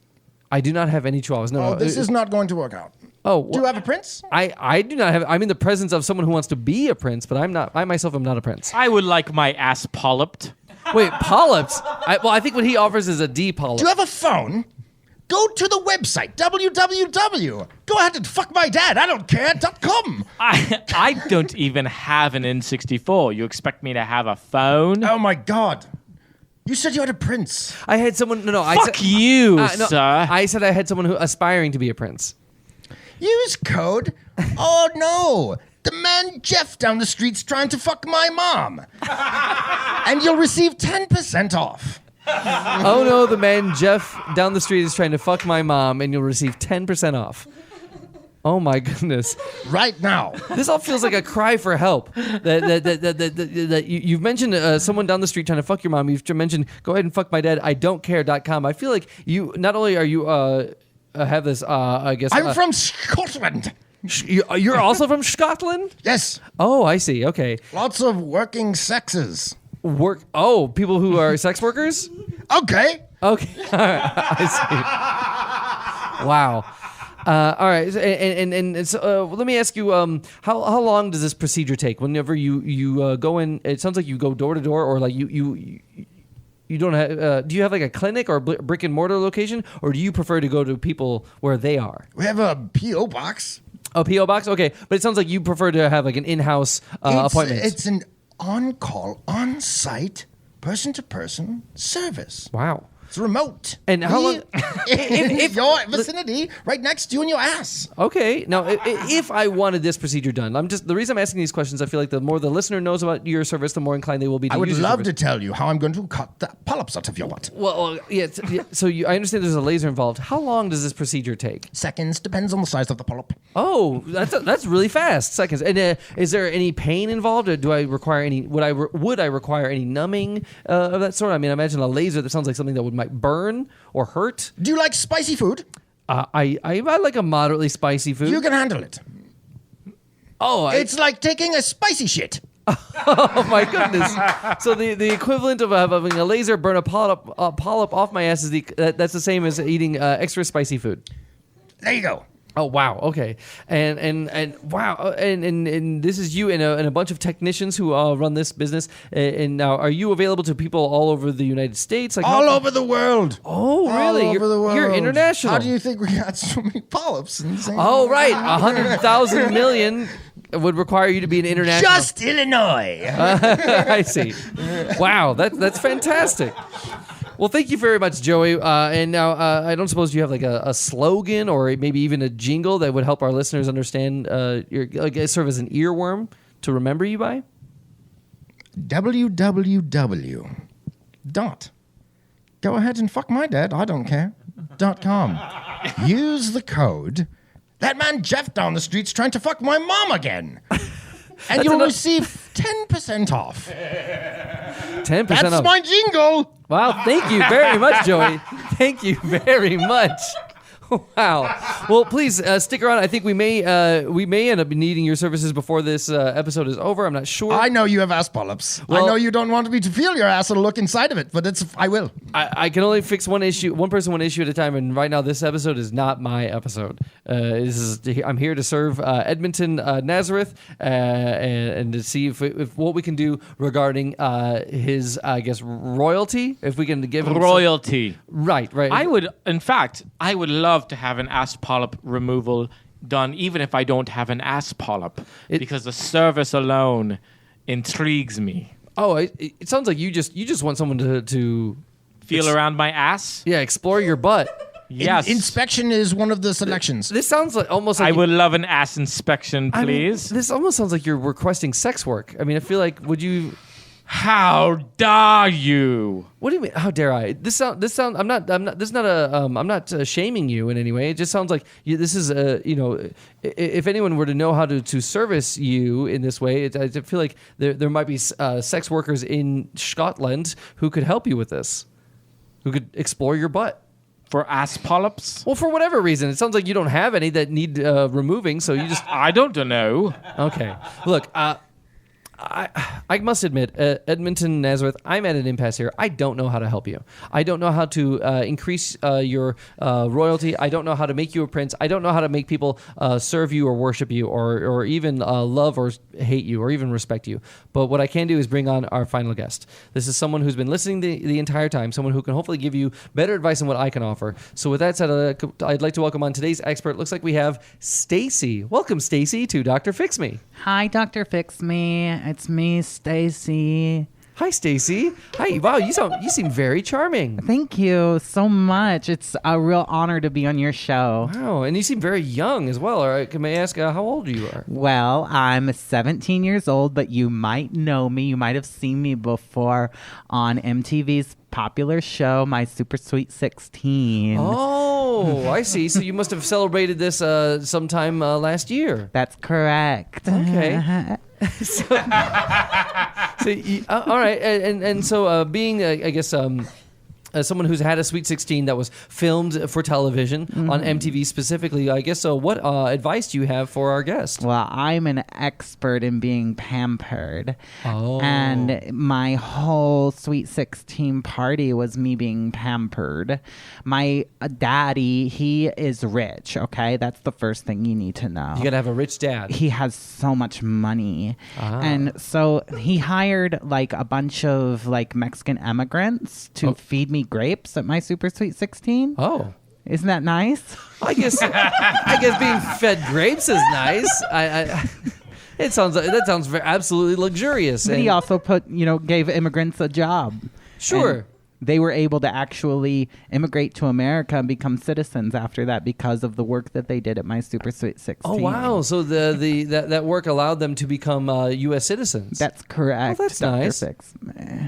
I do not have any chihuahuas. No, Oh, this is not going to work out. Oh, Do you have a prince? I do not have. I'm in the presence of someone who wants to be a prince, but I'm not. I myself am not a prince. I would like my ass polyped. Wait, polyps? I think what he offers is a D polyp. Do you have a phone? Go to the website, www. Go ahead and fuck my dad, I don't care, .com. I don't even have an N64. You expect me to have a phone? Oh my God. You said you had a prince. I had someone. No, I Fuck said, you, no, sir. I said I had someone who aspiring to be a prince. Use code. Oh no. The man Jeff down the street's trying to fuck my mom. And you'll receive 10% off. Oh no, the man Jeff down the street is trying to fuck my mom, and you'll receive 10% off. Oh my goodness! Right now. This all feels like a cry for help. That you've mentioned someone down the street trying to fuck your mom. You've mentioned go ahead and fuck my dad. I don't care.com. I feel like you not only are you have this. I guess I'm from Scotland. You're also from Scotland. Yes. Oh, I see. Okay. Lots of working sexes. People who are sex workers. Okay. Okay. I see. Wow. All right, and so, let me ask you, how long does this procedure take? Whenever you go in, it sounds like you go door to door, or like you don't have. Do you have like a clinic or brick and mortar location, or do you prefer to go to people where they are? We have a P.O. box. A P.O. box, okay, but it sounds like you prefer to have like an in-house appointment. It's an on-call, on-site, person-to-person service. Wow. It's remote. And how long? If your vicinity, right next to you in your ass. Okay. Now, if I wanted this procedure done, the reason I'm asking these questions, I feel like the more the listener knows about your service, the more inclined they will be to use your service. I would love to tell you how I'm going to cut the polyps out of your butt. Well, yeah. So I understand there's a laser involved. How long does this procedure take? Seconds, depends on the size of the polyp. Oh, that's really fast. Seconds. And is there any pain involved? Or do I require any? Would I require any numbing of that sort? I mean, I imagine a laser that sounds like something that might burn or hurt. Do you like spicy food? I like a moderately spicy food. You can handle it. Oh, it's like taking a spicy shit. Oh my goodness! So the equivalent of having a laser burn a polyp off my ass is that's the same as eating extra spicy food. There you go. Oh wow! Okay, and wow, and this is you and a bunch of technicians who run this business. And now, are you available to people all over the United States? Like all over the world. Oh, really? All over the world. You're international. How do you think we got so many polyps? Oh, right, 100,000 million would require you to be an international. Just Illinois. I see. Wow, that's fantastic. Well, thank you very much, Joey. And now, I don't suppose you have like a slogan or maybe even a jingle that would help our listeners understand serve as an earworm to remember you by? www. Go ahead and fuck my dad, I don't care. .com. Use the code. That man Jeff down the street's trying to fuck my mom again. And you'll receive 10% off. 10% That's off. my jingle. Wow, thank you very much, Joey. Thank you very much. Wow. Well, please stick around. I think we may end up needing your services before this episode is over. I'm not sure. I know you have ass polyps. Well, I know you don't want me to feel your ass or look inside of it, but I will. I can only fix one person, one issue at a time. And right now, this episode is not my episode. I'm here to serve Edminton, Nazareth, and to see if what we can do regarding his, I guess, royalty. If we can give him royalty. Right. I would love to have an ass polyp removal done, even if I don't have an ass polyp, because the service alone intrigues me. Oh, it sounds like you just want someone to feel around my ass. Yeah, explore your butt. Yes, inspection is one of the selections. This sounds like almost like I would love an ass inspection, please. This almost sounds like you're requesting sex work. I mean, I feel like would you? How dare you? What do you mean? How dare I? This sound. I'm not. This is not a. I'm not shaming you in any way. It just sounds like this is a. If anyone were to know how to service you in this way, I feel like there might be sex workers in Scotland who could help you with this, who could explore your butt. For ass polyps? Well, for whatever reason. It sounds like you don't have any that need removing, so you just. I don't know. Okay. Look. I must admit, Edminton, Nazareth, I'm at an impasse here. I don't know how to help you. I don't know how to increase your royalty. I don't know how to make you a prince. I don't know how to make people serve you or worship you or even love or hate you or even respect you. But what I can do is bring on our final guest. This is someone who's been listening the entire time, someone who can hopefully give you better advice than what I can offer. So with that said, I'd like to welcome on today's expert. Looks like we have Stacy. Welcome, Stacy, to Dr. Fix Me. Hi, Dr. Fix Me. It's me, Stacy. Hi, Stacy. Hi. Wow, you seem very charming. Thank you so much. It's a real honor to be on your show. Wow, and you seem very young as well. All right, may I ask how old you are? Well, I'm 17 years old, but you might know me. You might have seen me before on MTV's popular show, My Super Sweet 16. Oh, I see. So you must have celebrated this sometime last year. That's correct. Okay. All right, and so being, I guess, as someone who's had a Sweet 16 that was filmed for television on MTV specifically, I guess, so what advice do you have for our guest? Well, I'm an expert in being pampered. Oh. And my whole Sweet 16 party was me being pampered. My daddy, he is rich, okay? That's the first thing you need to know. You got to have a rich dad. He has so much money. And so he hired like a bunch of like Mexican immigrants to feed me grapes at my Super Sweet 16. Oh. Isn't that nice? I guess being fed grapes is nice. That sounds absolutely luxurious. But he also gave immigrants a job. Sure. And they were able to actually immigrate to America and become citizens after that because of the work that they did at my Super Sweet 16. Oh, wow. So that work allowed them to become U.S. citizens. That's correct. Oh, that's Dr. nice. Fix.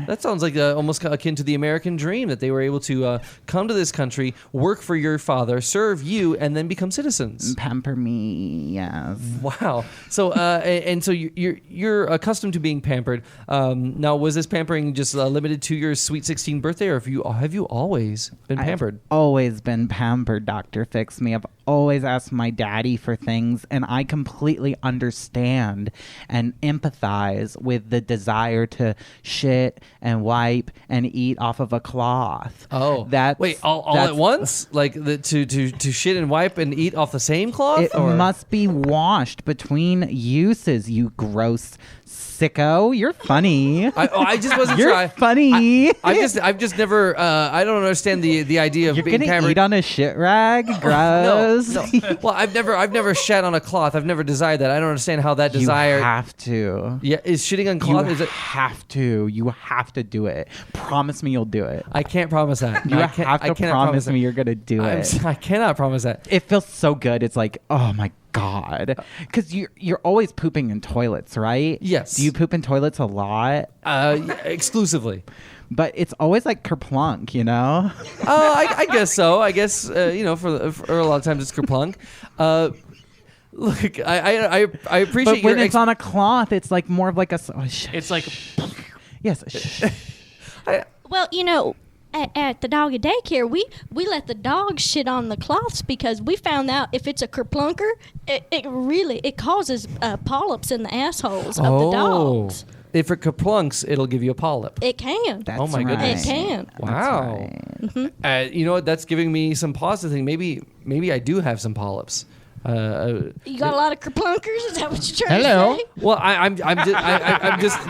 That sounds like almost akin to the American dream, that they were able to come to this country, work for your father, serve you, and then become citizens. Pamper me, yes. Wow. So and so you're accustomed to being pampered. Now, was this pampering just limited to your Sweet 16 birthday, or have you always been pampered? I've always been pampered, Dr. Fix Me. I've always asked my daddy for things, and I completely understand and empathize with the desire to shit and wipe and eat off of a cloth. Oh, wait! All at once, like to shit and wipe and eat off the same cloth. It must be washed between uses. You gross sicko! You're funny. I just wasn't You're sure. You're funny. I've just never. I don't understand the idea of You're being gonna pampered. eat on a shit rag? Gross. No. Well, I've never shat on a cloth. I've never desired that. I don't understand how that desire. You have to. Yeah, is shitting on cloth? You have to. You have to do it. Promise me you'll do it. I can't promise that. You have to promise me you're gonna do it. I cannot promise that. It feels so good. It's like, oh my God, because you're always pooping in toilets, right? Yes. Do you poop in toilets a lot? Exclusively. But it's always like kerplunk, you know? I guess so. I guess, for a lot of times it's kerplunk. Look, I appreciate But when it's on a cloth, it's like more of like a... It's like... Yes. Well, at the doggy daycare, we let the dogs shit on the cloths because we found out if it's a kerplunker, it causes polyps in the assholes of the dogs. If it kerplunks, it'll give you a polyp. It can. That's oh my goodness. It can. Wow. That's right. You know what? That's giving me some pause to think. Maybe I do have some polyps. You got a lot of kerplunkers? Is that what you're trying to say? Well, I'm just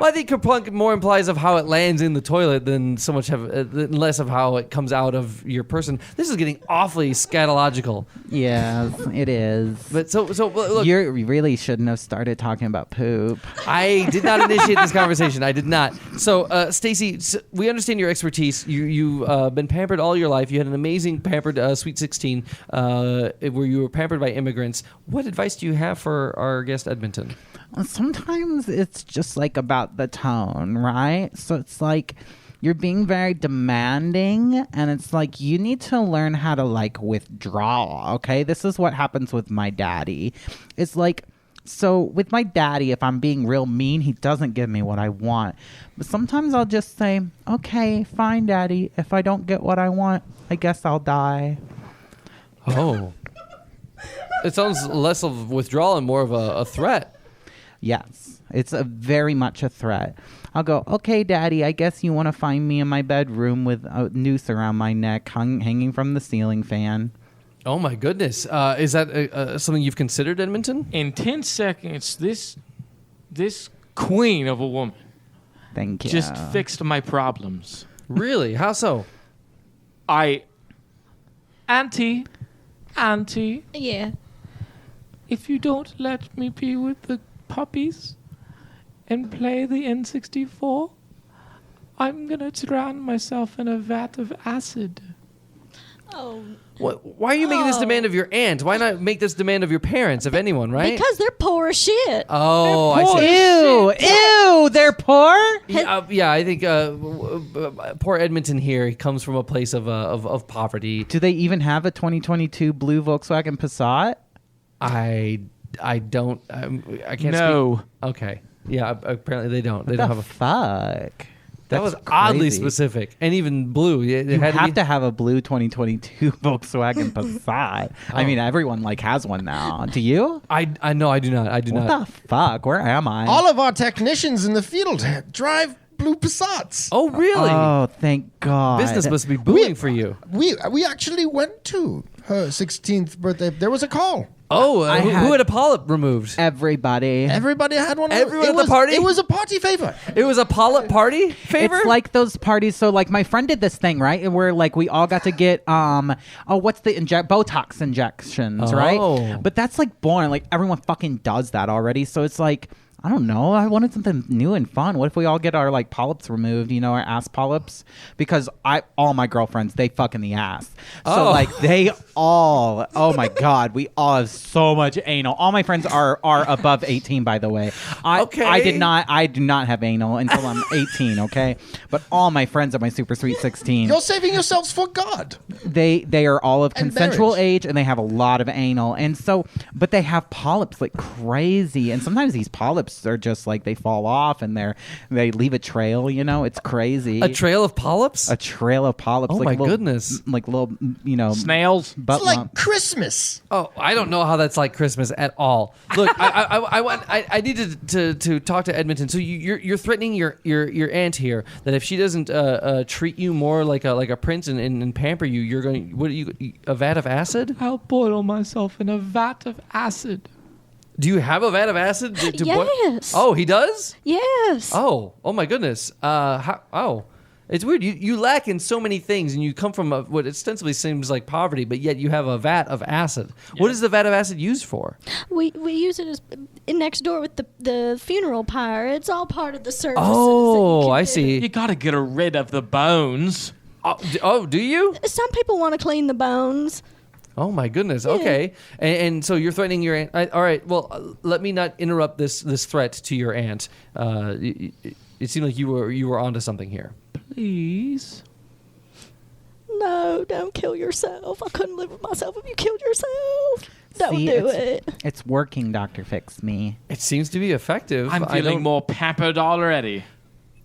Well, I think kerplunk more implies of how it lands in the toilet than so much less of how it comes out of your person. This is getting awfully scatological. Yes, it is. But so look, you really shouldn't have started talking about poop. I did not initiate this conversation. I did not. So, Stacy, we understand your expertise. You've been pampered all your life. You had an amazing pampered Sweet 16 where you were pampered by immigrants. What advice do you have for our guest Edminton? Sometimes it's just like about the tone, right? So it's like you're being very demanding, and it's like you need to learn how to like withdraw, okay? This is what happens with my daddy. It's like, so with my daddy, if I'm being real mean, he doesn't give me what I want. But sometimes I'll just say, okay, fine, daddy. If I don't get what I want, I guess I'll die. Oh. It sounds less of withdrawal and more of a threat. Yes, It's a very much a threat. I'll go, okay, Daddy, I guess you want to find me in my bedroom with a noose around my neck hanging from the ceiling fan. Oh my goodness! Is that something you've considered, Edminton? In 10 seconds, this queen of a woman Thank you. just fixed my problems. Really? How so? Auntie, Yeah. if you don't let me be with the puppies and play the N64, I'm gonna drown myself in a vat of acid. Oh. Why are you making this demand of your aunt? Why not make this demand of your parents, if anyone, right? Because they're poor as shit. Oh, I see. Ew, they're poor? Yeah, I think poor Edminton here, he comes from a place of poverty. Do they even have a 2022 blue Volkswagen Passat? I don't. I can't. No. Speak. Okay. Yeah. Apparently they don't. They What don't the have a. fuck? That was That's oddly crazy. specific, and even blue. It You had have to have a blue 2022 Volkswagen Passat. I mean, everyone has one now. Do you? I know. I do not. I do What not. the fuck? Where am I? All of our technicians in the field drive blue Passats. Oh, really? Oh, thank God. Business must be booming for you. We actually went to her 16th birthday. There was a call. Oh, I who had- had a polyp removed? Everybody. Everybody had one. Everyone it at the was, party? It was a party favor. It was a polyp party favor? It's like those parties. So my friend did this thing, right? Where we all got to get what's the Botox injections, Oh. right? But that's boring. Everyone fucking does that already. So it's I don't know. I wanted something new and fun. What if we all get our polyps removed? Our ass polyps, because all my girlfriends, they fuck in the ass. So Oh. they all. Oh my God, we all have so much anal. All my friends are above 18, by the way. Okay. I do not have anal until I'm 18. Okay, but all my friends are my super sweet 16. You're saving yourselves for God. They are all of And consensual marriage. age, and they have a lot of anal, and so but they have polyps like crazy, and sometimes these polyps are just they fall off and they leave a trail. It's crazy. a trail of polyps? A trail of polyps. Oh, my little, goodness. Like little Snails. butt It's like lump. Christmas. Oh, I don't know how that's like Christmas at all. Look, I needed to talk to Edminton. So you're threatening your aunt here that if she doesn't treat you more like a prince and pamper you, you're going. What are you? A vat of acid? I'll boil myself in a vat of acid. Do you have a vat of acid? To boil? Yes. Oh, he does. Yes. Oh my goodness. It's weird. You lack in so many things, and you come from what ostensibly seems like poverty, but yet you have a vat of acid. What is the vat of acid used for? We use it as next door with the funeral pyre. It's all part of the services. Oh, that you can I do. see. You gotta get rid of the bones. Oh, do you? Some people want to clean the bones. Oh my goodness. Okay, and so you're threatening your aunt. All right. Well, let me not interrupt this threat to your aunt. It seemed like you were onto something here. Please. No, don't kill yourself. I couldn't live with myself if you killed yourself. Don't See, do it's- it. It's working, Dr. Fix Me. It seems to be effective. I'm I feeling don't- more pampered already.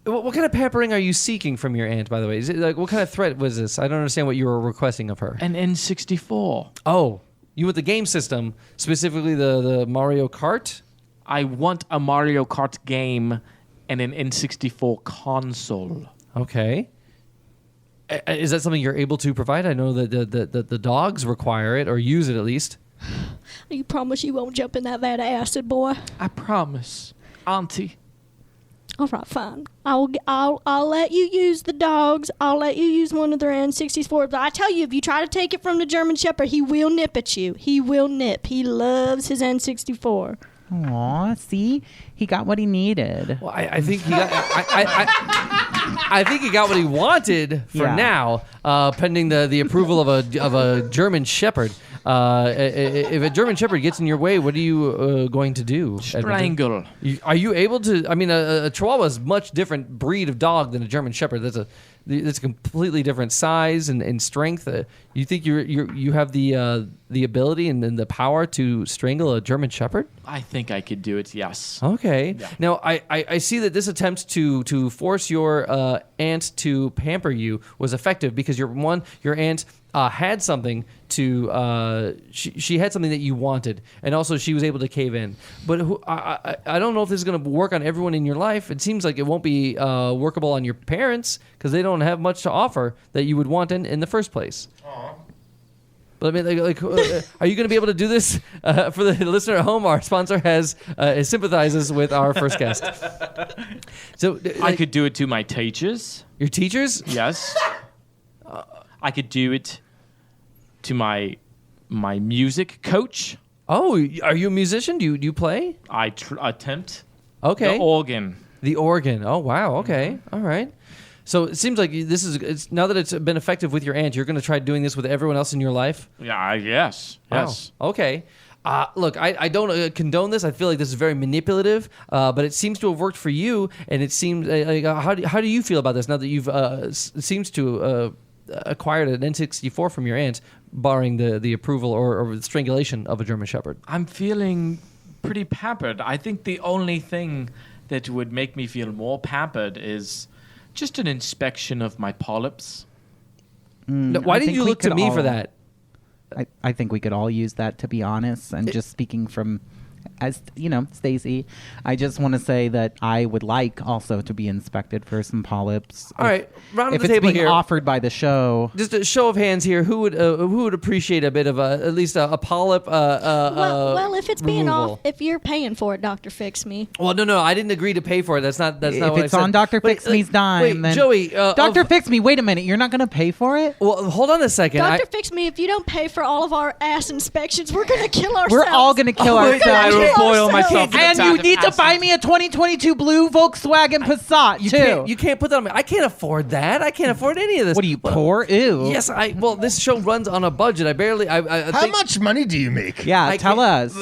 What kind of pampering are you seeking from your aunt, by the way? Is it what kind of threat was this? I don't understand what you were requesting of her. An N64. Oh, you want the game system, specifically the Mario Kart? I want a Mario Kart game and an N64 console. Okay. Is that something you're able to provide? I know that the dogs require it, or use it at least. You promise you won't jump in that vat of acid, boy? I promise, Auntie. All right, fine. I'll let you use the dogs. I'll let you use one of their N64s. But I tell you, if you try to take it from the German Shepherd, he will nip at you. He will nip. He loves his N64. Aw, see? He got what he needed. Well, I think he got. I think he got what he wanted for Yeah. now, pending the approval of a German Shepherd. If a German Shepherd gets in your way, what are you going to do? Edmonton? Strangle. Are you able to? I mean, a Chihuahua is a much different breed of dog than a German Shepherd. That's a completely different size and strength. You think you have the ability and the power to strangle a German Shepherd? I think I could do it, yes. Okay. Now, I see that this attempt to force your aunt to pamper you was effective because because your aunt had something to she had something that you wanted, and also she was able to cave in. But I don't know if this is going to work on everyone in your life. It seems like it won't be workable on your parents because they don't have much to offer that you would want in the first place. But I mean, are you going to be able to do this for the listener at home? Our sponsor sympathizes with our first guest. So I could do it to my teachers. Your teachers? Yes. I could do it to my music coach. Oh, are you a musician? Do you play? I attempt. Okay. The organ. The organ. Oh, wow. Okay. All right. So it seems like it's now that it's been effective with your aunt, you're going to try doing this with everyone else in your life? Yeah, yes. Yes. Wow. Okay. Look, I don't condone this. I feel like this is very manipulative, but it seems to have worked for you. And it seems how do you feel about this now that you've seems to acquired an N64 from your aunt, barring the approval or the strangulation of a German Shepherd? I'm feeling pretty pampered. I think the only thing that would make me feel more pampered is just an inspection of my polyps. No, why did you look to me for that? I think we could all use that, to be honest. And just speaking from, as you know, Stacy, I just want to say that I would like also to be inspected for some polyps. All right, round of if the it's table being here. offered by the show. Just a show of hands here. Who would appreciate a bit of at least a polyp? Well, if it's being removal? off, if you're paying for it, Dr. Fix Me. Well, no, I didn't agree to pay for it. That's not If what it's I said. on Dr. Wait, Fix Me's dime, wait, then Joey, Dr. Fix Me, wait a minute, you're not going to pay for it? Well, hold on a second. Dr. Fix Me, if you don't pay for all of our ass inspections, we're going to kill ourselves. We're all going to kill wait, ourselves. I will boil ourselves. myself. to the And top you of need to acid. buy me a 2022 blue Volkswagen Passat, too. You can't put that on me. I can't afford that. I can't afford any of this. What are you, poor? Ew. Yes, this show runs on a budget. I barely. How think, much money do you make? Yeah, I tell can't- us.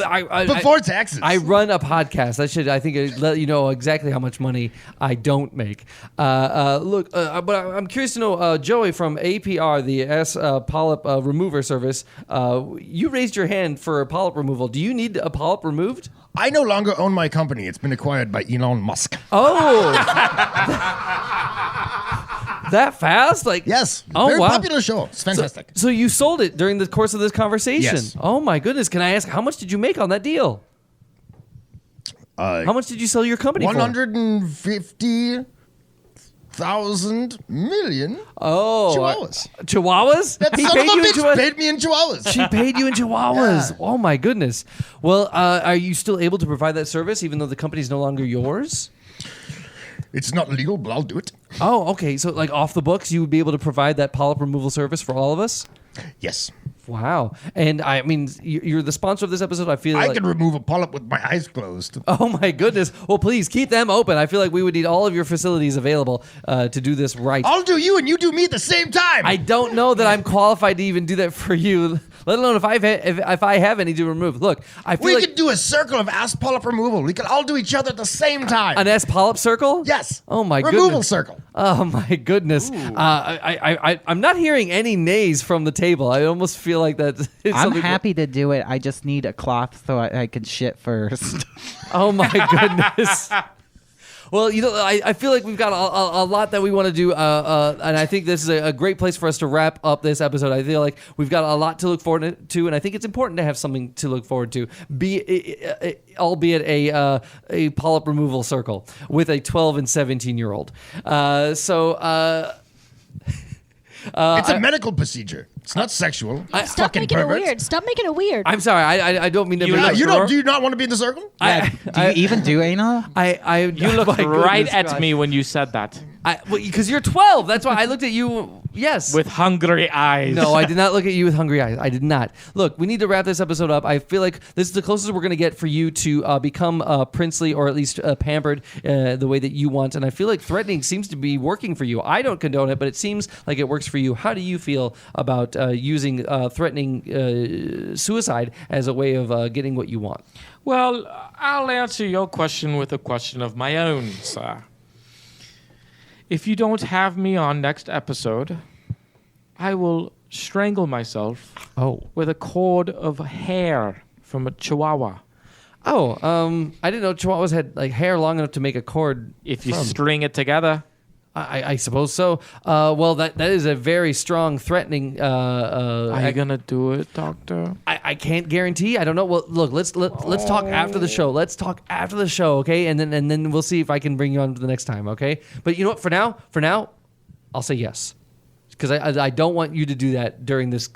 Before taxes. I run a podcast. I think I let you know exactly how much money I don't make. Look, but I'm curious to know, Joey from APR, the S polyp remover service. You raised your hand for a polyp removal. Do you need a polyp removed? I no longer own my company. It's been acquired by Elon Musk. Oh, that fast? Like Yes. Oh, Very wow. popular show. It's fantastic. So you sold it during the course of this conversation? Yes. Oh my goodness! Can I ask how much did you make on that deal? How much did you sell your company for? 150,000 million Oh, chihuahuas. Chihuahuas? That He son paid of a you in bitch chihuahuas? paid me in chihuahuas. She paid you in chihuahuas. Yeah. Oh my goodness. Well, are you still able to provide that service even though the company's no longer yours? It's not legal, but I'll do it. Oh, okay. So like off the books, you would be able to provide that polyp removal service for all of us? Yes. Wow. And I mean, you're the sponsor of this episode. I feel I like... can remove a polyp with my eyes closed. Oh my goodness. Well, please keep them open. I feel like we would need all of your facilities available to do this right. I'll do you and you do me at the same time. I don't know that I'm qualified to even do that for you, let alone if I have any to remove. Look, I feel we like could do a circle of ass polyp removal. We could all do each other at the same time. an S polyp circle. Yes. Oh my Removal goodness. circle. Oh my goodness. I'm not hearing any nays from the table. I almost feel like that. I'm happy to do it. I just need a cloth so I can shit first. Oh my goodness. Well, I feel like we've got a lot that we want to do, and I think this is a great place for us to wrap up this episode. I feel like we've got a lot to look forward to, and I think it's important to have something to look forward to, albeit a polyp removal circle with a 12 and 17-year-old. It's a medical procedure. It's not sexual. Stop Fucking making perverts. it weird. Stop making it weird. I'm sorry. I don't mean to. You be- look- You Sure. don't? Do you not want to be in the circle? Do you even do anal? You looked my right goodness at gosh. me when you said that because you're 12. That's why I looked at you. Yes. with hungry eyes. No, I did not look at you with hungry eyes. I did not. Look, we need to wrap this episode up. I feel like this is the closest we're going to get for you to become princely or at least pampered the way that you want. And I feel like threatening seems to be working for you. I don't condone it, but it seems like it works for you. How do you feel about using threatening suicide as a way of getting what you want? Well, I'll answer your question with a question of my own, sir. If you don't have me on next episode, I will strangle myself with a cord of hair from a chihuahua. Oh, I didn't know chihuahuas had like hair long enough to make a cord. If you from. string it together, I suppose so. Well, that is a very strong, threatening. Are you gonna do it, Doctor? I can't guarantee. I don't know. Well, look, let's talk after the show. Let's talk after the show, okay? And then we'll see if I can bring you on to the next time, okay? But you know what? For now, I'll say yes, because I don't want you to do that during this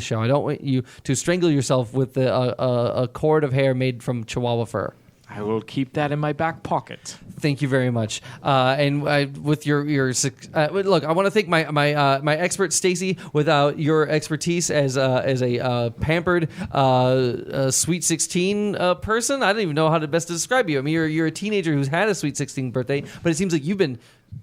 show. I don't want you to strangle yourself with a cord of hair made from Chihuahua fur. I will keep that in my back pocket. Thank you very much. And with your look, I want to thank my expert Stacy. Without your expertise as a pampered sweet 16 person, I don't even know how to best describe you. I mean, you're a teenager who's had a sweet 16 birthday, but it seems like you've been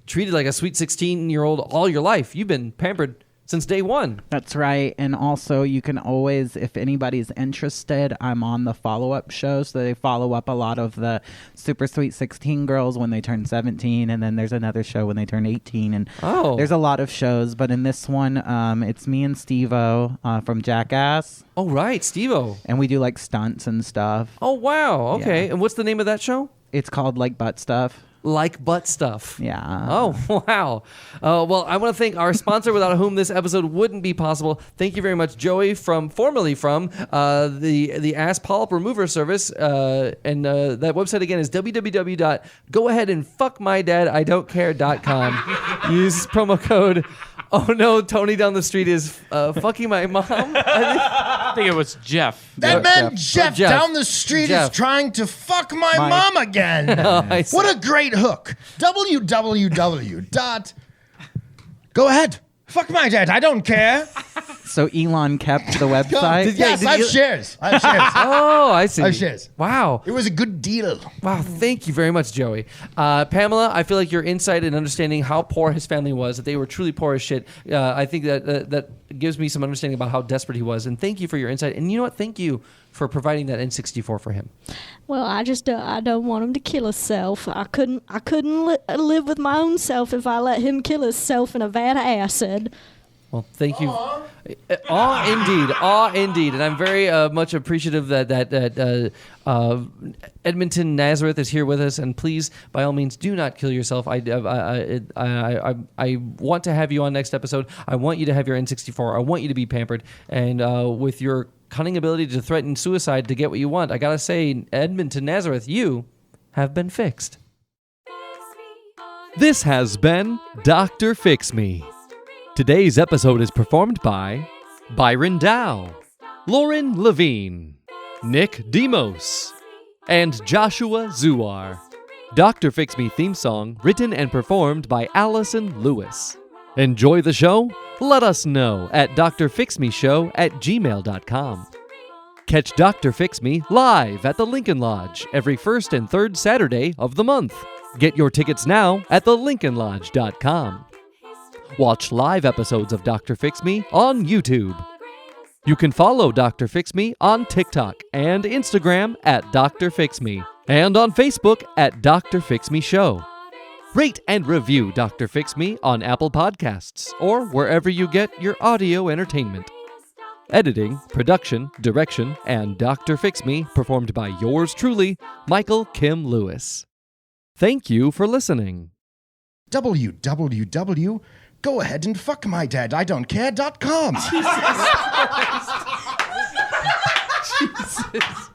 treated like a sweet 16-year-old all your life. You've been pampered since day one. That's right. And also, you can always, if anybody's interested, I'm on the follow-up show. So they follow up a lot of the super sweet 16 girls when they turn 17. And then there's another show when they turn 18. And there's a lot of shows. But in this one, it's me and Steve-O from Jackass. Oh, right. Steve-O. And we do like stunts and stuff. Oh, wow. Okay. Yeah. And what's the name of that show? It's called Like Butt Stuff. Like butt stuff. Yeah. Oh, wow. Well, I want to thank our sponsor without whom this episode wouldn't be possible. Thank you very much, Joey, formerly from the Ass Polyp Remover Service. And that website, again, is www.goaheadandfuckmydadidon'tcare.com. Use promo code, oh no, Tony down the street is fucking my mom. I think it was Jeff. That man Jeff Jeff. down the street Jeff. is trying to fuck my mom again. I see. What a great hook. www. Go ahead. Fuck my dad. I don't care. So Elon kept the website. Yes, I have shares. Oh, I see. I have shares. Wow. It was a good deal. Wow, thank you very much, Joey. Pamela, I feel like your insight and understanding how poor his family was, that they were truly poor as shit, I think that gives me some understanding about how desperate he was. And thank you for your insight. And you know what? Thank you for providing that N64 for him. Well, I don't want him to kill himself. I couldn't live with my own self if I let him kill himself in a vat of acid. Well, thank you. Awe indeed. And I'm very much appreciative that Edminton, Nazareth is here with us. And please, by all means, do not kill yourself. I want to have you on next episode. I want you to have your N64. I want you to be pampered. And with your cunning ability to threaten suicide to get what you want, I gotta say, Edminton, Nazareth, you have been fixed. This has been Dr. Fix Me. Today's episode is performed by Byron Dow, Lauren Levine, Nick Demos, and Joshua Zuar. Dr. Fix Me theme song written and performed by Allison Lewis. Enjoy the show? Let us know at drfixmeshow@gmail.com. Catch Dr. Fix Me live at the Lincoln Lodge every first and third Saturday of the month. Get your tickets now at thelincolnlodge.com. Watch live episodes of Dr. Fix Me on YouTube. You can follow Dr. Fix Me on TikTok and Instagram at Dr. Fix Me, and on Facebook at Dr. Fix Me Show. Rate and review Dr. Fix Me on Apple Podcasts or wherever you get your audio entertainment. Editing, production, direction, and Dr. Fix Me performed by yours truly, Michael Kim Lewis. Thank you for listening. www.goaheadandfuckmydadidon'tcare.com. Jesus.